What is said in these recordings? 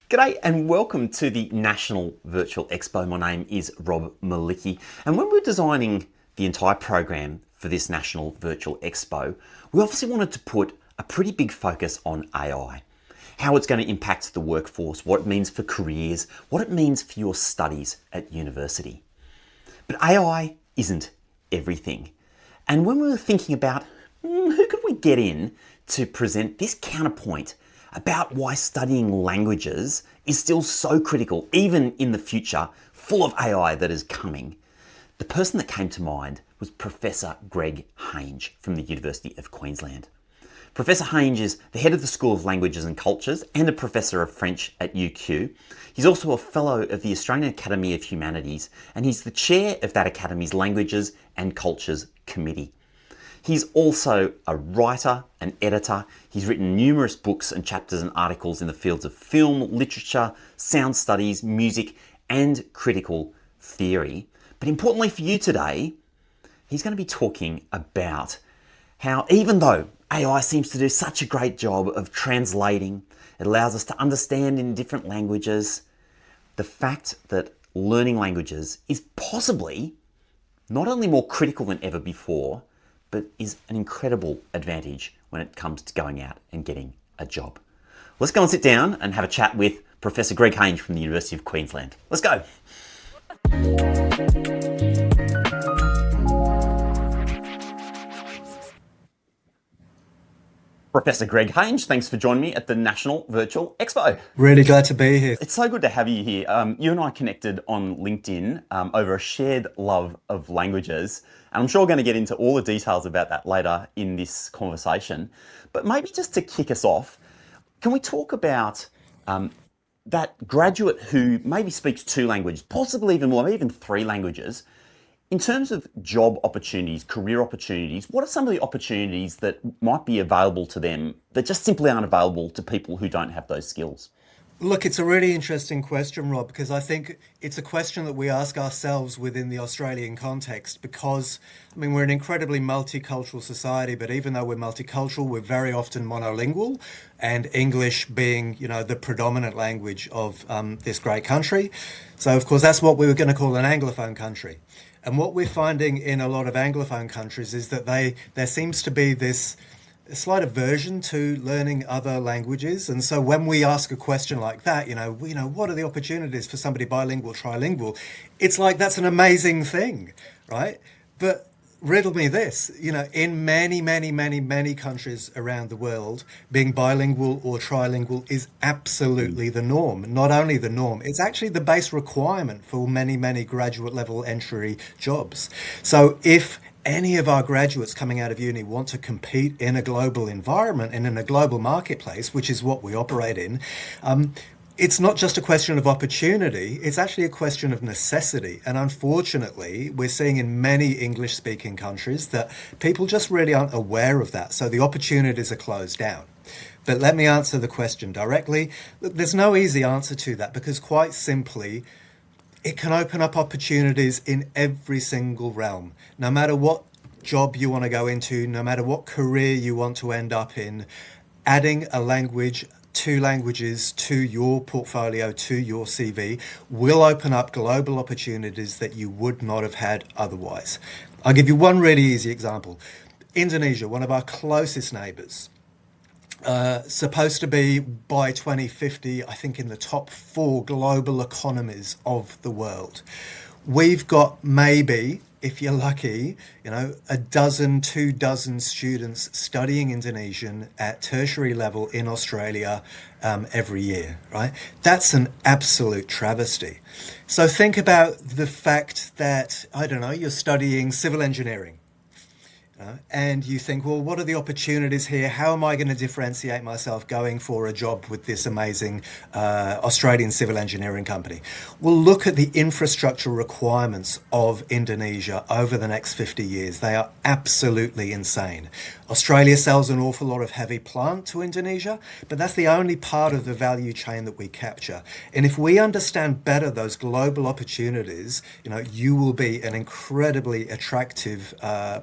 G'day and welcome to the National Virtual Expo. My name is Rob Malicki, and when we were designing the entire program for this National Virtual Expo, we obviously wanted to put a pretty big focus on AI, how it's going to impact the workforce, what it means for careers, what it means for your studies at university. But AI isn't everything. And when we were thinking about who could we get in to present this counterpoint about why studying languages is still so critical, even in the future, full of AI that is coming, the person that came to mind was Professor Greg Hange from the University of Queensland. Professor Hange is the head of the School of Languages and Cultures and a professor of French at UQ. He's also a fellow of the Australian Academy of Humanities, and he's the chair of that Academy's Languages and Cultures Committee. He's also a writer, an editor. He's written numerous books and chapters and articles in the fields of film, literature, sound studies, music, and critical theory. But importantly for you today, he's going to be talking about how even though AI seems to do such a great job of translating, it allows us to understand in different languages, the fact that learning languages is possibly not only more critical than ever before, but is an incredible advantage when it comes to going out and getting a job. Let's go and sit down and have a chat with Professor Greg Hange from the University of Queensland. Let's go. Professor Greg Hange, thanks for joining me at the National Virtual Expo. Really glad to be here. It's so good to have you here. You and I connected on LinkedIn over a shared love of languages. And I'm sure we're going to get into all the details about that later in this conversation. But maybe just to kick us off, can we talk about that graduate who maybe speaks 2 languages, possibly even more, maybe even 3 languages? In terms of job opportunities, career opportunities, what are some of the opportunities that might be available to them that just simply aren't available to people who don't have those skills? Look, it's a really interesting question, Rob, because I think it's a question that we ask ourselves within the Australian context because, we're an incredibly multicultural society, but even though we're multicultural, we're very often monolingual, and English being, the predominant language of this great country. So, of course, that's what we were going to call an Anglophone country. And what we're finding in a lot of Anglophone countries is that there seems to be this slight aversion to learning other languages. And so when we ask a question like that, what are the opportunities for somebody bilingual, trilingual? It's like, that's an amazing thing, right? But riddle me this, in many, many, many, many countries around the world, being bilingual or trilingual is absolutely the norm. Not only the norm, it's actually the base requirement for many, many graduate level entry jobs. So if any of our graduates coming out of uni want to compete in a global environment and in a global marketplace, which is what we operate in, it's not just a question of opportunity, it's actually a question of necessity. And unfortunately, we're seeing in many English-speaking countries that people just really aren't aware of that. So the opportunities are closed down. But let me answer the question directly. There's no easy answer to that because quite simply, it can open up opportunities in every single realm. No matter what job you want to go into, no matter what career you want to end up in, adding a language, 2 languages to your portfolio, to your CV, will open up global opportunities that you would not have had otherwise. I'll give you one really easy example. Indonesia, one of our closest neighbours. Supposed to be by 2050, I think, in the top four global economies of the world. We've got maybe, if you're lucky, a dozen, 2 dozen students studying Indonesian at tertiary level in Australia every year, right? That's an absolute travesty. So think about the fact that, I don't know, you're studying civil engineering, and you think, well, what are the opportunities here? How am I going to differentiate myself going for a job with this amazing Australian civil engineering company? Well, look at the infrastructure requirements of Indonesia over the next 50 years. They are absolutely insane. Australia sells an awful lot of heavy plant to Indonesia, but that's the only part of the value chain that we capture. And if we understand better those global opportunities, you will be an incredibly attractive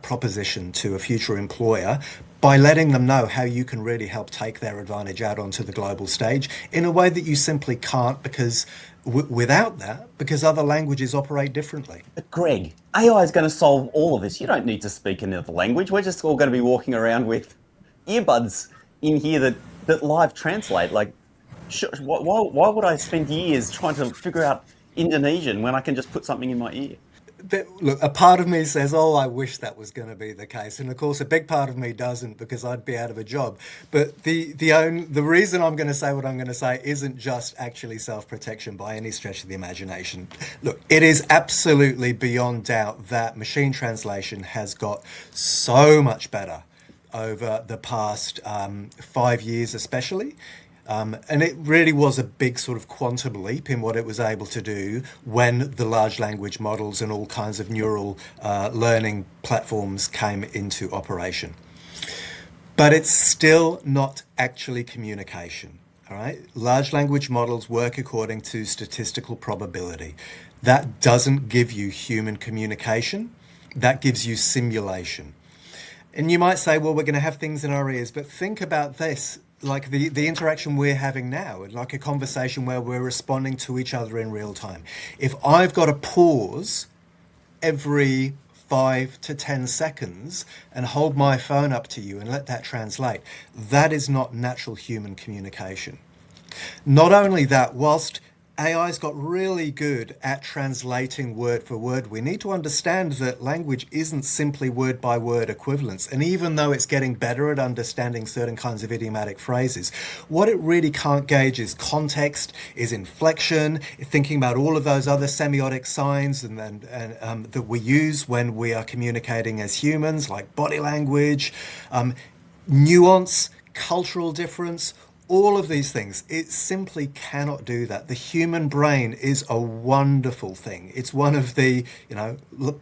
proposition to a future employer by letting them know how you can really help take their advantage out onto the global stage in a way that you simply can't without that, because other languages operate differently. But Greg, AI is going to solve all of this. You don't need to speak another language. We're just all going to be walking around with earbuds in here that live translate. Like, why would I spend years trying to figure out Indonesian when I can just put something in my ear? Look, a part of me says, "Oh, I wish that was going to be the case," and of course, a big part of me doesn't, because I'd be out of a job. But the reason I'm going to say what I'm going to say isn't just actually self-protection by any stretch of the imagination. Look, it is absolutely beyond doubt that machine translation has got so much better over the past 5 years, especially. And it really was a big sort of quantum leap in what it was able to do when the large language models and all kinds of neural learning platforms came into operation. But it's still not actually communication. All right? Large language models work according to statistical probability. That doesn't give you human communication. That gives you simulation. And you might say, well, we're going to have things in our ears, but think about this. Like the interaction we're having now, like a conversation where we're responding to each other in real time. If I've got to pause every 5 to 10 seconds and hold my phone up to you and let that translate, that is not natural human communication. Not only that, whilst AI's got really good at translating word for word, we need to understand that language isn't simply word by word equivalence. And even though it's getting better at understanding certain kinds of idiomatic phrases, what it really can't gauge is context, is inflection, thinking about all of those other semiotic signs that we use when we are communicating as humans, like body language, nuance, cultural difference. All of these things, it simply cannot do that. The human brain is a wonderful thing. It's one of the,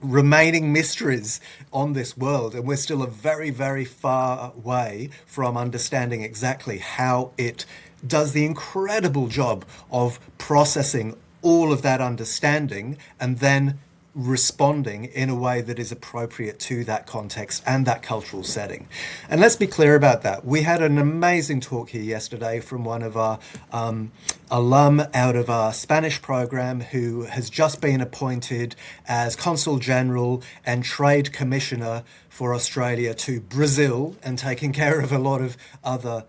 remaining mysteries on this world, and we're still a very, very far way from understanding exactly how it does the incredible job of processing all of that understanding and then responding in a way that is appropriate to that context and that cultural setting. And let's be clear about that. We had an amazing talk here yesterday from one of our alum out of our Spanish program, who has just been appointed as Consul General and Trade Commissioner for Australia to Brazil, and taking care of a lot of other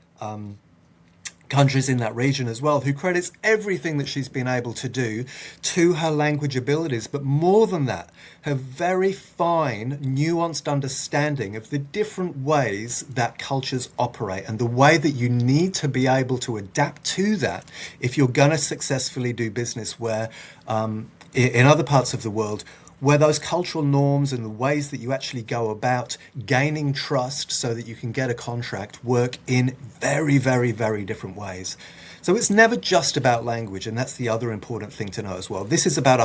countries in that region as well, who credits everything that she's been able to do to her language abilities. But more than that, her very fine, nuanced understanding of the different ways that cultures operate and the way that you need to be able to adapt to that if you're going to successfully do business where, in other parts of the world, where those cultural norms and the ways that you actually go about gaining trust so that you can get a contract work in very, very, very different ways. So it's never just about language, and that's the other important thing to know as well. This is about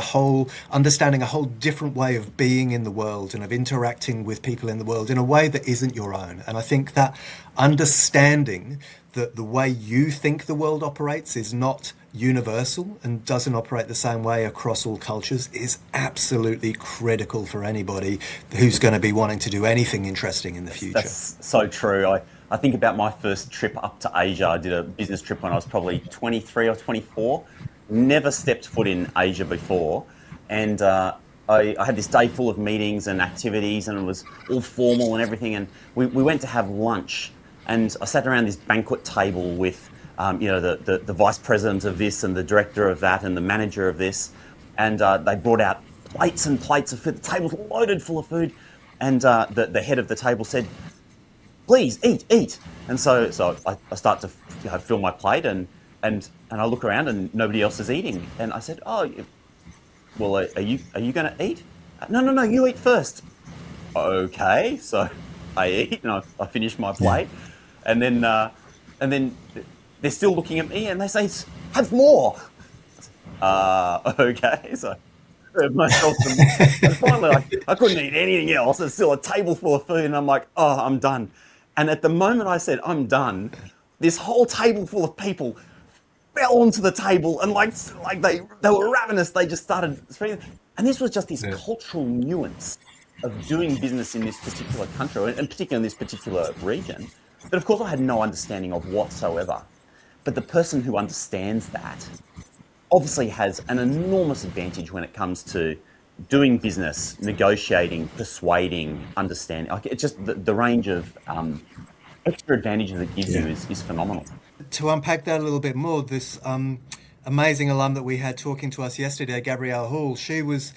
understanding a whole different way of being in the world and of interacting with people in the world in a way that isn't your own. And I think that understanding that the way you think the world operates is not universal and doesn't operate the same way across all cultures is absolutely critical for anybody who's going to be wanting to do anything interesting in the future. That's so true. I think about my first trip up to Asia. I did a business trip when I was probably 23 or 24. Never stepped foot in Asia before. And I had this day full of meetings and activities, and it was all formal and everything. And we went to have lunch and I sat around this banquet table with, the vice president of this and the director of that and the manager of this, and they brought out plates and plates of food. The table's loaded full of food, and the head of the table said, "Please eat, eat." And so I start to fill my plate, and I look around and nobody else is eating, and I said, "Oh, well, are you going to eat?" No, no, no, you eat first. Okay, so I eat and I finish my Yeah. plate, and then they're still looking at me and they say, "Have more." Okay, so I served myself some more, and finally I couldn't eat anything else. There's still a table full of food, and I'm like, "Oh, I'm done." And at the moment I said I'm done, this whole table full of people fell onto the table and like they were ravenous. They just started screaming. And this was just this Yeah. cultural nuance of doing business in this particular country, and particularly in this particular region, that of course I had no understanding of whatsoever. But the person who understands that obviously has an enormous advantage when it comes to doing business, negotiating, persuading, understanding. Like, it's just the range of extra advantages it gives you Yeah. is phenomenal. To unpack that a little bit more, this amazing alum that we had talking to us yesterday, Gabrielle Hall, she was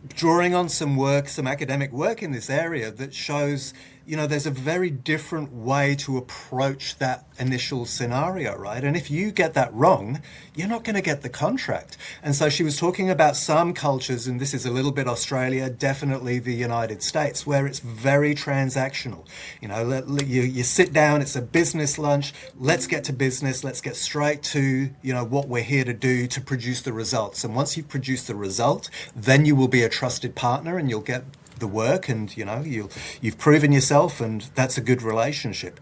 drawing on some work, some academic work in this area that shows, there's a very different way to approach that initial scenario, right? And if you get that wrong, you're not going to get the contract. And so she was talking about some cultures, and this is a little bit Australia, definitely the United States, where it's very transactional. You sit down, it's a business lunch, let's get to business, let's get straight to, what we're here to do to produce the results. And once you've produced the result, then you will be a trusted partner and you'll get the work, and you've proven yourself, and that's a good relationship.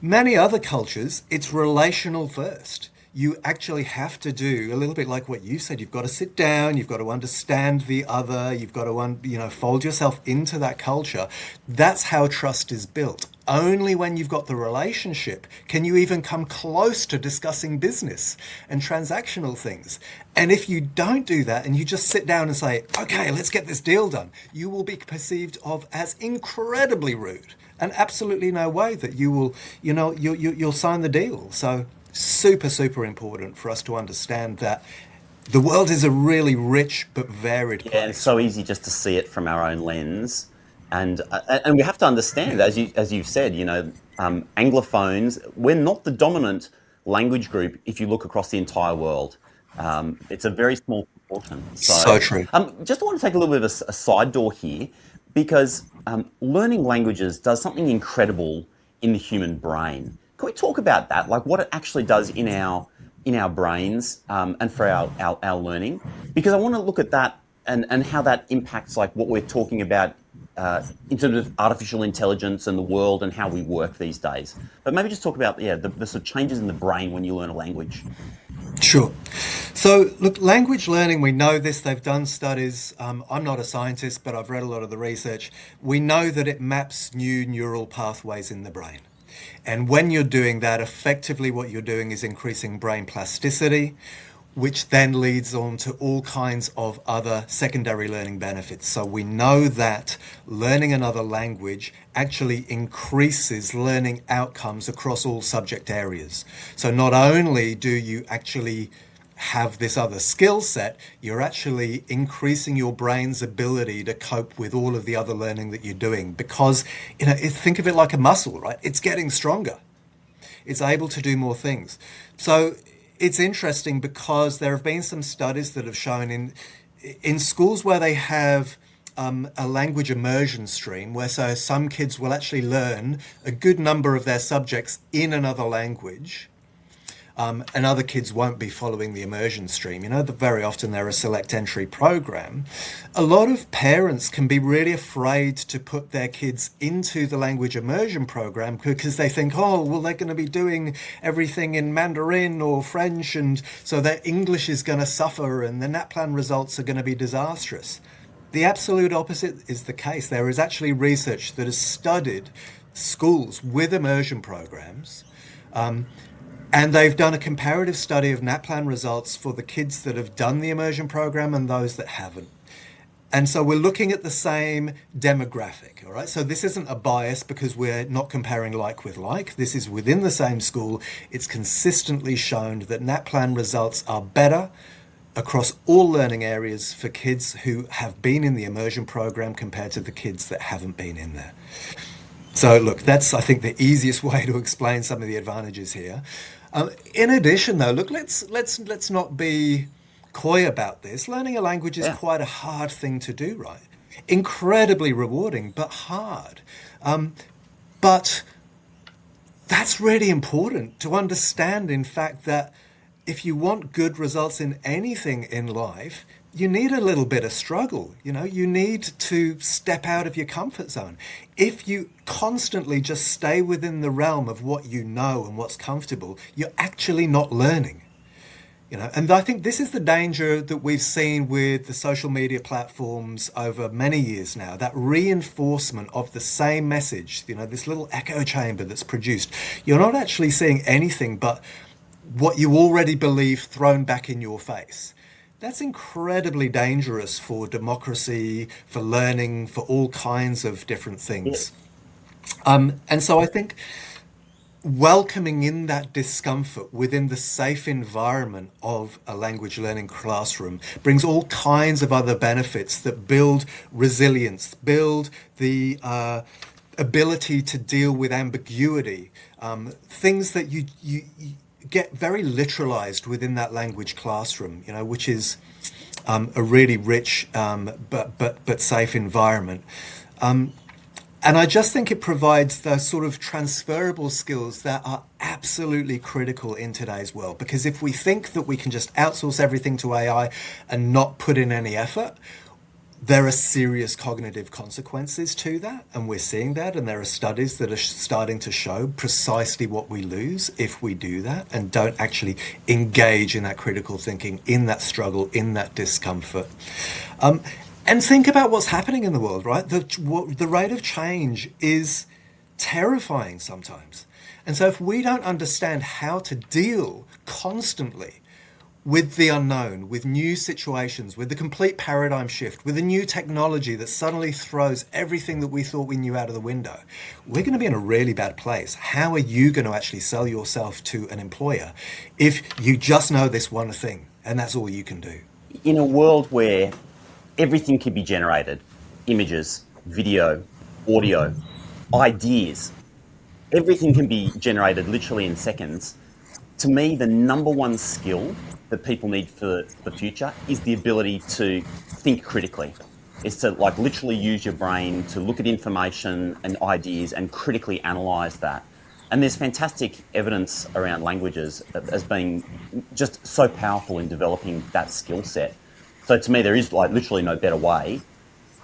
Many other cultures, it's relational first. You actually have to do a little bit like what you said. You've got to sit down, you've got to understand the other, you've got to fold yourself into that culture. That's how trust is built. Only when you've got the relationship can you even come close to discussing business and transactional things. And if you don't do that and you just sit down and say, "Okay, let's get this deal done," you will be perceived of as incredibly rude, and absolutely no way that you will, you'll sign the deal. So super, super important for us to understand that the world is a really rich but varied Yeah, and it's place. so easy just to see it from our own lens, and we have to understand, as you've said, Anglophones, we're not the dominant language group if you look across the entire world. It's a very small proportion. So, So true. just want to take a little bit of a side door here, because learning languages does something incredible in the human brain. Can we talk about that? Like what it actually does in our brains, and for our learning? Because I want to look at that and how that impacts like what we're talking about in terms of artificial intelligence and the world and how we work these days. But maybe just talk about the sort of changes in the brain when you learn a language. Sure. So, look, language learning, we know this, they've done studies. I'm not a scientist, but I've read a lot of the research. We know that it maps new neural pathways in the brain. And when you're doing that, effectively what you're doing is increasing brain plasticity, which then leads on to all kinds of other secondary learning benefits. So we know that learning another language actually increases learning outcomes across all subject areas. So not only do you actually have this other skill set, you're actually increasing your brain's ability to cope with all of the other learning that you're doing, because think of it like a muscle, right? It's getting stronger. It's able to do more things. So it's interesting because there have been some studies that have shown in schools where they have a language immersion stream, where so some kids will actually learn a good number of their subjects in another language, and other kids won't be following the immersion stream. Very often they're a select entry program. A lot of parents can be really afraid to put their kids into the language immersion program because they think, oh, well, they're going to be doing everything in Mandarin or French, and so their English is going to suffer and the NAPLAN results are going to be disastrous. The absolute opposite is the case. There is actually research that has studied schools with immersion programs, and they've done a comparative study of NAPLAN results for the kids that have done the immersion program and those that haven't. And so we're looking at the same demographic, all right? So this isn't a bias because we're not comparing like with like. This is within the same school. It's consistently shown that NAPLAN results are better across all learning areas for kids who have been in the immersion program compared to the kids that haven't been in there. So look, that's, I think, the easiest way to explain some of the advantages here. In addition, though, look, let's not be coy about this. Learning a language is Yeah. quite a hard thing to do, right? Incredibly rewarding, but hard. But that's really important to understand, in fact, that if you want good results in anything in life, you need a little bit of struggle. You need to step out of your comfort zone. If you constantly just stay within the realm of what you know and what's comfortable, you're actually not learning. And I think this is the danger that we've seen with the social media platforms over many years now, that reinforcement of the same message, this little echo chamber that's produced. You're not actually seeing anything but what you already believe thrown back in your face. That's incredibly dangerous for democracy, for learning, for all kinds of different things. And so I think welcoming in that discomfort within the safe environment of a language learning classroom brings all kinds of other benefits that build resilience, build the ability to deal with ambiguity, things that you get very literalized within that language classroom, which is a really rich but safe environment. And I just think it provides those sort of transferable skills that are absolutely critical in today's world. Because if we think that we can just outsource everything to AI and not put in any effort, there are serious cognitive consequences to that. And we're seeing that. And there are studies that are starting to show precisely what we lose if we do that and don't actually engage in that critical thinking, in that struggle, in that discomfort. And think about what's happening in the world, right? The rate of change is terrifying sometimes. And so if we don't understand how to deal constantly with the unknown, with new situations, with the complete paradigm shift, with a new technology that suddenly throws everything that we thought we knew out of the window, we're going to be in a really bad place. How are you going to actually sell yourself to an employer if you just know this one thing and that's all you can do? In a world where everything can be generated, images, video, audio, ideas, everything can be generated literally in seconds. To me, the number one skill that people need for the future is the ability to think critically. Is to literally use your brain to look at information and ideas and critically analyze that. And there's fantastic evidence around languages as being just so powerful in developing that skill set. So to me, there is literally no better way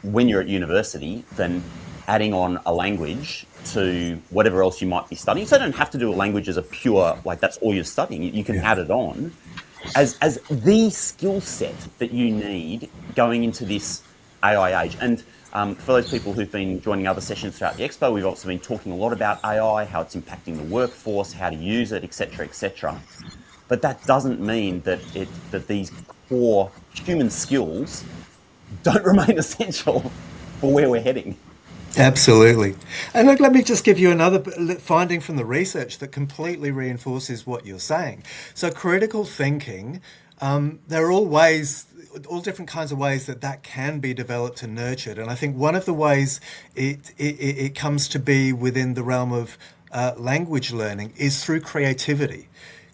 when you're at university than adding on a language to whatever else you might be studying. So you don't have to do a language as a pure, that's all you're studying. You can add it on as the skill set that you need going into this AI age. And for those people who've been joining other sessions throughout the Expo, we've also been talking a lot about AI, how it's impacting the workforce, how to use it, etc., etc. But that doesn't mean that these core human skills don't remain essential for where we're heading. Absolutely. And look, let me just give you another finding from the research that completely reinforces what you're saying. So critical thinking, there are all different kinds of ways that can be developed and nurtured. And I think one of the ways it comes to be within the realm of language learning is through creativity.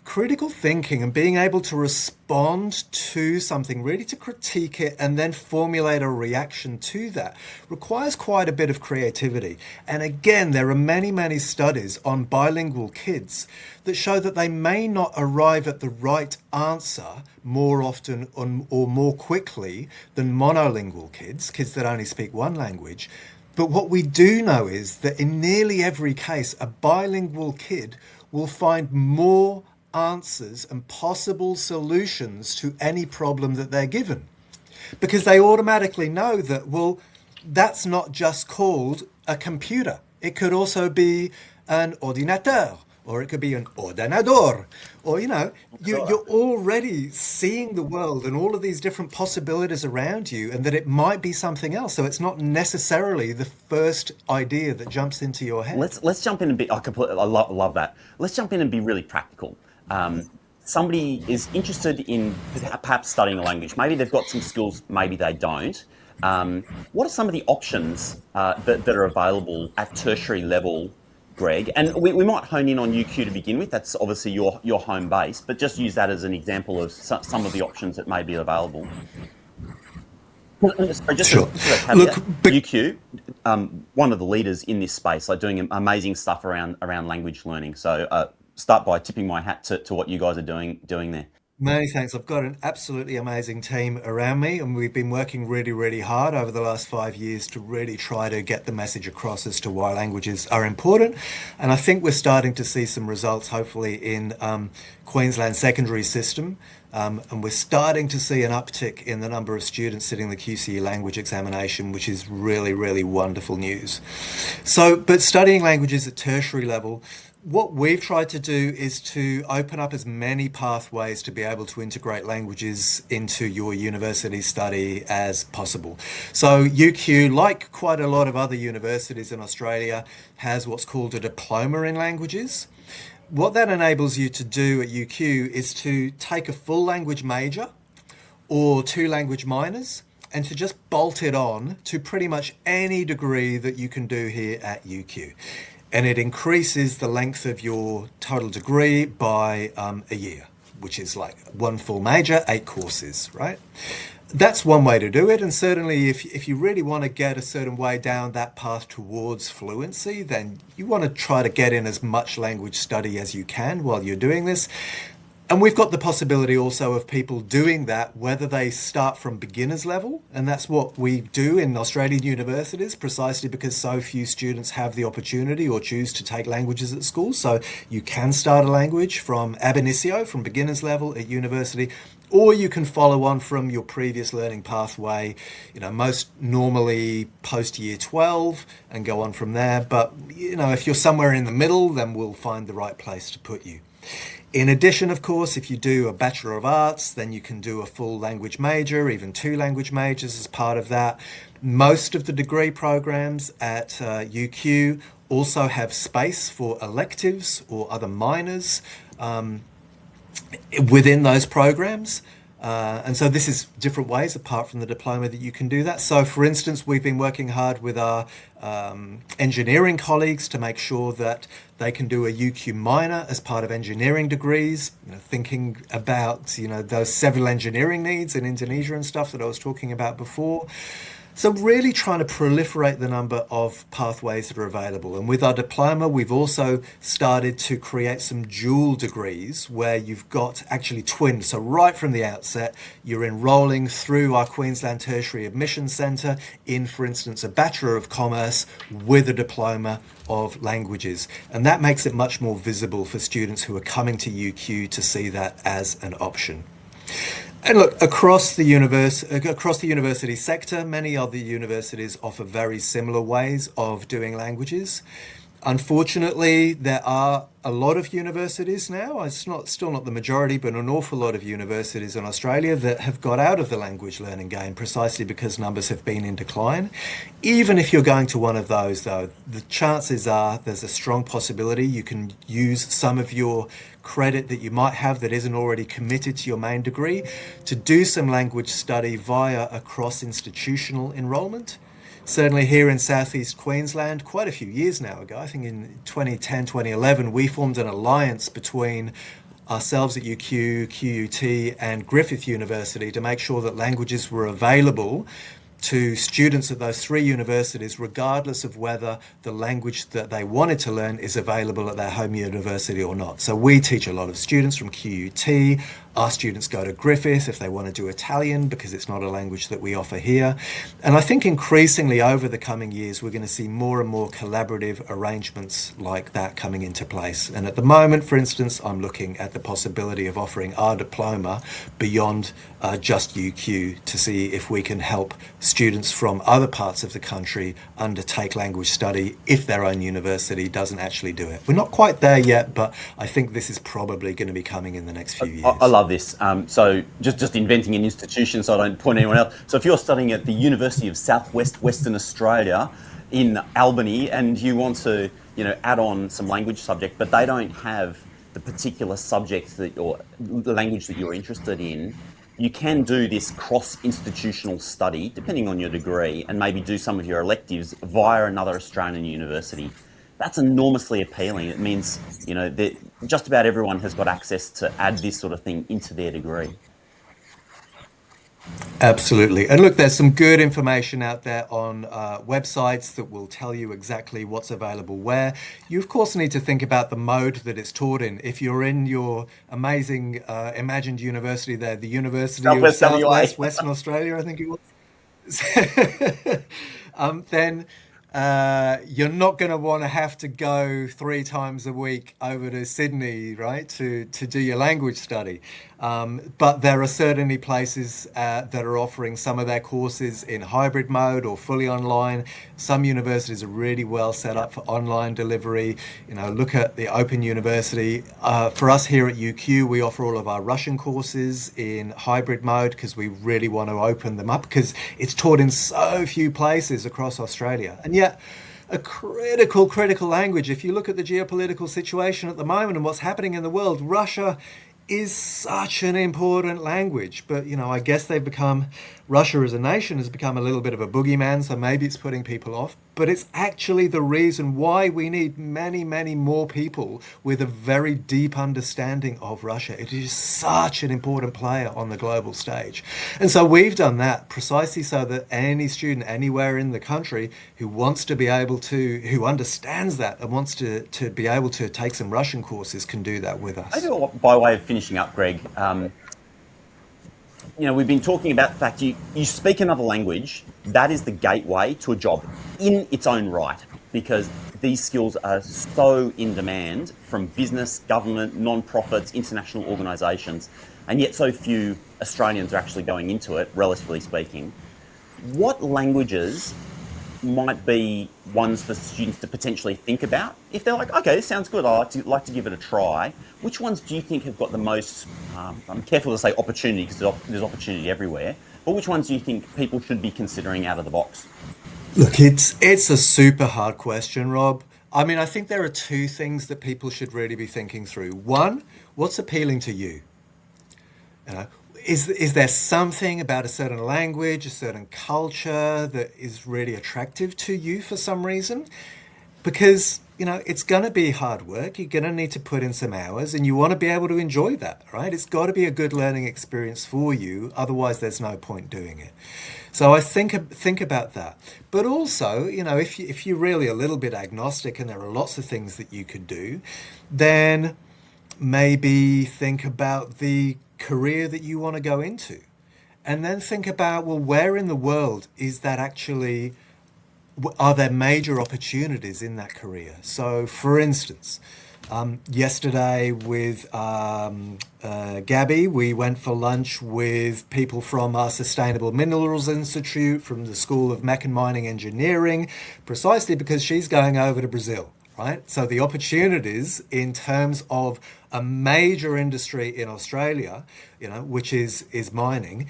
Critical thinking and being able to respond to something, really to critique it and then formulate a reaction to that requires quite a bit of creativity. And again, there are many, many studies on bilingual kids that show that they may not arrive at the right answer more often or more quickly than monolingual kids that only speak one language. But what we do know is that in nearly every case, a bilingual kid will find more answers and possible solutions to any problem that they're given, because they automatically know that, well, that's not just called a computer. It could also be an ordinateur or it could be an ordenador, or Sure. you're already seeing the world and all of these different possibilities around you, and that it might be something else. So it's not necessarily the first idea that jumps into your head. Let's jump in and be. I love that. Let's jump in and be really practical. Somebody is interested in perhaps studying a language. Maybe they've got some skills, maybe they don't. What are some of the options that are available at tertiary level, Greg? And we might hone in on UQ to begin with. That's obviously your home base, but just use that as an example of some of the options that may be available. Sorry, just Sure. a Look, caveat. UQ, one of the leaders in this space, like doing amazing stuff around language learning. So start by tipping my hat to what you guys are doing there. many thanks. I've got an absolutely amazing team around me, and we've been working really, really hard over the last 5 years to really try to get the message across as to why languages are important. And I think we're starting to see some results, hopefully, in Queensland secondary system. And we're starting to see an uptick in the number of students sitting the QCE language examination, which is really, really wonderful news. So, but studying languages at tertiary level, what we've tried to do is to open up as many pathways to be able to integrate languages into your university study as possible. So UQ, like quite a lot of other universities in Australia, has what's called a diploma in languages. What that enables you to do at UQ is to take a full language major or two language minors and to just bolt it on to pretty much any degree that you can do here at UQ. And it increases the length of your total degree by a year, which is like one full major, 8 courses, right? That's one way to do it. And certainly if you really want to get a certain way down that path towards fluency, then you want to try to get in as much language study as you can while you're doing this. And we've got the possibility also of people doing that, whether they start from beginner's level, and that's what we do in Australian universities, precisely because so few students have the opportunity or choose to take languages at school. So you can start a language from ab initio, from beginner's level at university, or you can follow on from your previous learning pathway, most normally post year 12 and go on from there. But, if you're somewhere in the middle, then we'll find the right place to put you. In addition, of course, if you do a Bachelor of Arts, then you can do a full language major, even 2 language majors as part of that. Most of the degree programs at UQ also have space for electives or other minors within those programs. And so this is different ways apart from the diploma that you can do that. So for instance, we've been working hard with our engineering colleagues to make sure that they can do a UQ minor as part of engineering degrees, thinking about, those civil engineering needs in Indonesia and stuff that I was talking about before. So really trying to proliferate the number of pathways that are available. And with our diploma, we've also started to create some dual degrees where you've got actually twins. So right from the outset, you're enrolling through our Queensland Tertiary Admission Centre in, for instance, a Bachelor of Commerce with a diploma of languages. And that makes it much more visible for students who are coming to UQ to see that as an option. And look, across the university sector, many other universities offer very similar ways of doing languages. Unfortunately, there are a lot of universities now, it's still not the majority, but an awful lot of universities in Australia that have got out of the language learning game precisely because numbers have been in decline. Even if you're going to one of those, though, the chances are there's a strong possibility you can use some of your credit that you might have that isn't already committed to your main degree to do some language study via a cross-institutional enrolment. Certainly here in southeast Queensland, quite a few years now ago, I think in 2010, 2011, we formed an alliance between ourselves at UQ, QUT and Griffith University to make sure that languages were available to students at those 3 universities, regardless of whether the language that they wanted to learn is available at their home university or not. So we teach a lot of students from QUT, Our students go to Griffith if they want to do Italian because it's not a language that we offer here. And I think increasingly over the coming years, we're going to see more and more collaborative arrangements like that coming into place. And at the moment, for instance, I'm looking at the possibility of offering our diploma beyond just UQ to see if we can help students from other parts of the country undertake language study if their own university doesn't actually do it. We're not quite there yet, but I think this is probably going to be coming in the next few years. I love this. So just inventing an institution so I don't point anyone else. So if you're studying at the University of Southwest Western Australia in Albany and you want to, add on some language subject, but they don't have the particular subject or the language that you're interested in, you can do this cross-institutional study, depending on your degree, and maybe do some of your electives via another Australian university. That's enormously appealing. It means, that just about everyone has got access to add this sort of thing into their degree. Absolutely. And look, there's some good information out there on websites that will tell you exactly what's available where. You, of course, need to think about the mode that it's taught in. If you're in your amazing imagined university there, the University of Southwest Western Australia, I think it was, then you're not going to want to have to go 3 times a week over to Sydney, right, to do your language study. But there are certainly places that are offering some of their courses in hybrid mode or fully online. Some universities are really well set up for online delivery. Look at the Open University. For us here at UQ, we offer all of our Russian courses in hybrid mode because we really want to open them up because it's taught in so few places across Australia. And yet, a critical language. If you look at the geopolitical situation at the moment and what's happening in the world, Russia is such an important language. But, I guess Russia as a nation has become a little bit of a boogeyman, so maybe it's putting people off. But it's actually the reason why we need many, many more people with a very deep understanding of Russia. It is such an important player on the global stage. And so we've done that precisely so that any student anywhere in the country who understands that and wants to be able to take some Russian courses can do that with us. Maybe by way of finishing up, Greg, we've been talking about the fact you speak another language. That is the gateway to a job in its own right, because these skills are so in demand from business, government, non-profits, international organisations, and yet so few Australians are actually going into it, relatively speaking. What languages might be ones for students to potentially think about? If they're like, okay, this sounds good, I'd like to give it a try. Which ones do you think have got the most, I'm careful to say opportunity because there's opportunity everywhere, but which ones do you think people should be considering out of the box? Look, it's a super hard question, Rob. I think there are 2 things that people should really be thinking through. One, what's appealing to you? Is there something about a certain language, a certain culture that is really attractive to you for some reason? Because, it's going to be hard work. You're going to need to put in some hours and you want to be able to enjoy that, right? It's got to be a good learning experience for you. Otherwise, there's no point doing it. So I think about that. But also, if you're really a little bit agnostic and there are lots of things that you could do, then maybe think about the career that you want to go into. And then think about, well, where in the world is that actually, are there major opportunities in that career? So, for instance, yesterday with Gabby, we went for lunch with people from our Sustainable Minerals Institute, from the School of Mech and Mining Engineering, precisely because she's going over to Brazil, right? So the opportunities in terms of a major industry in Australia, which is mining,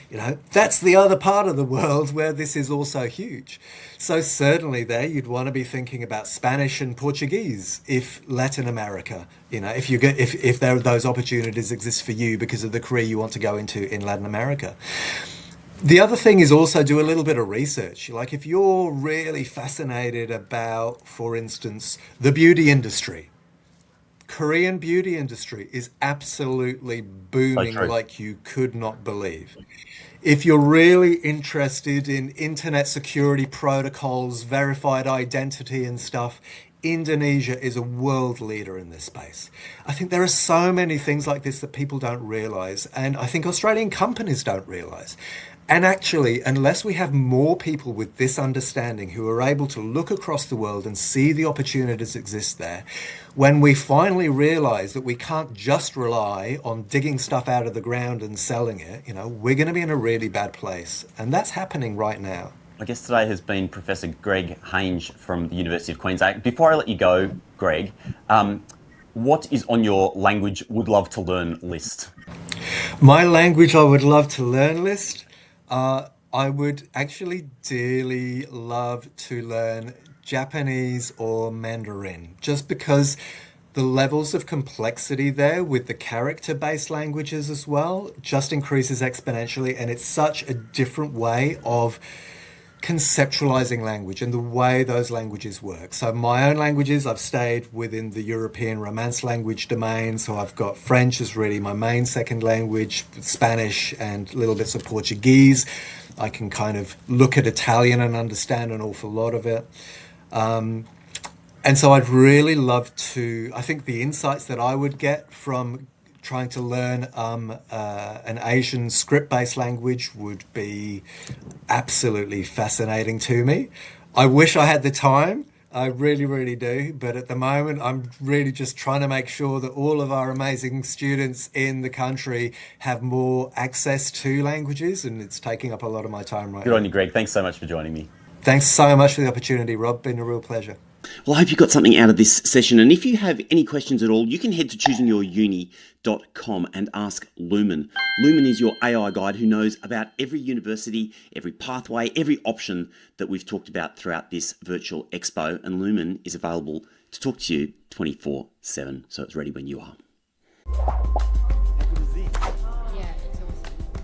that's the other part of the world where this is also huge. So certainly there you'd want to be thinking about Spanish and Portuguese if Latin America, if those opportunities exist for you because of the career you want to go into in Latin America. The other thing is also do a little bit of research. Like if you're really fascinated about, for instance, the beauty industry, Korean beauty industry is absolutely booming like you could not believe. If you're really interested in internet security protocols, verified identity and stuff, Indonesia is a world leader in this space. I think there are so many things like this that people don't realize, and I think Australian companies don't realize. And actually, unless we have more people with this understanding who are able to look across the world and see the opportunities exist there, when we finally realize that we can't just rely on digging stuff out of the ground and selling it, we're going to be in a really bad place. And that's happening right now. My guest today has been Professor Greg Hange from the University of Queensland. Before I let you go, Greg, what is on your language would love to learn list? My language I would love to learn list? I would actually dearly love to learn Japanese or Mandarin, just because the levels of complexity there with the character-based languages as well just increases exponentially, and it's such a different way of conceptualizing language and the way those languages work. So my own languages, I've stayed within the European Romance language domain. So I've got French as really my main second language, Spanish and little bits of Portuguese. I can kind of look at Italian and understand an awful lot of it. And so I'd really love to, I think the insights that I would get from trying to learn an Asian script-based language would be absolutely fascinating to me. I wish I had the time. I really, really do. But at the moment, I'm really just trying to make sure that all of our amazing students in the country have more access to languages, and it's taking up a lot of my time right now. Good on you, Greg. Thanks so much for joining me. Thanks so much for the opportunity, Rob. Been a real pleasure. Well, I hope you got something out of this session. And if you have any questions at all, you can head to choosingyouruni.com and ask Lumen. Lumen is your AI guide who knows about every university, every pathway, every option that we've talked about throughout this virtual expo. And Lumen is available to talk to you 24/7. So it's ready when you are.